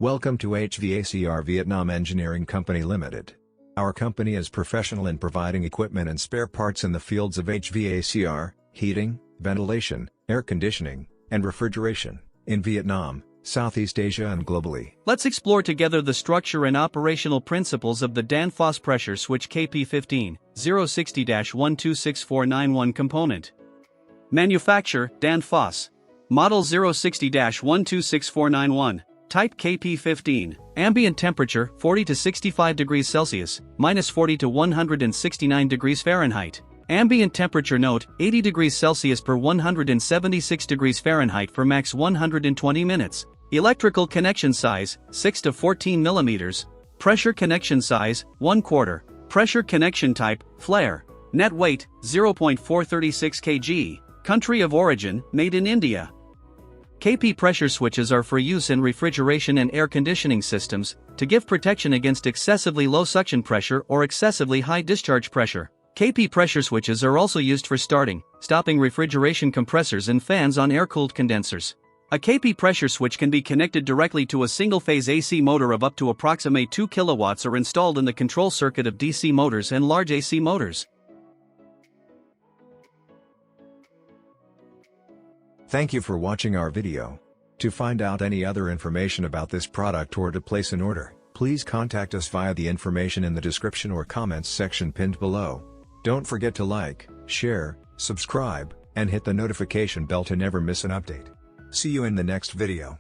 Welcome to HVACR Vietnam Engineering Company Limited. Our company is professional in providing equipment and spare parts in the fields of HVACR, heating, ventilation, air conditioning, and refrigeration, in Vietnam, Southeast Asia and globally. Let's explore together the structure and operational principles of the Danfoss pressure switch KP15 060-126491 component. Manufacturer, Danfoss. Model 060-126491. Type KP15. Ambient temperature 40 to 65 degrees Celsius, minus 40 to 169 degrees Fahrenheit. Ambient temperature note 80 degrees Celsius per 176 degrees Fahrenheit for max 120 minutes. Electrical connection size 6 to 14 millimeters. Pressure connection size 1/4. Pressure connection type flare. Net weight 0.436 kg. Country of origin made in India. KP pressure switches are for use in refrigeration and air conditioning systems, to give protection against excessively low suction pressure or excessively high discharge pressure. KP pressure switches are also used for starting, stopping refrigeration compressors and fans on air-cooled condensers. A KP pressure switch can be connected directly to a single-phase AC motor of up to approximately 2 kilowatts or installed in the control circuit of DC motors and large AC motors. Thank you for watching our video. To find out any other information about this product or to place an order, please contact us via the information in the description or comments section pinned below. Don't forget to like, share, subscribe, and hit the notification bell to never miss an update. See you in the next video.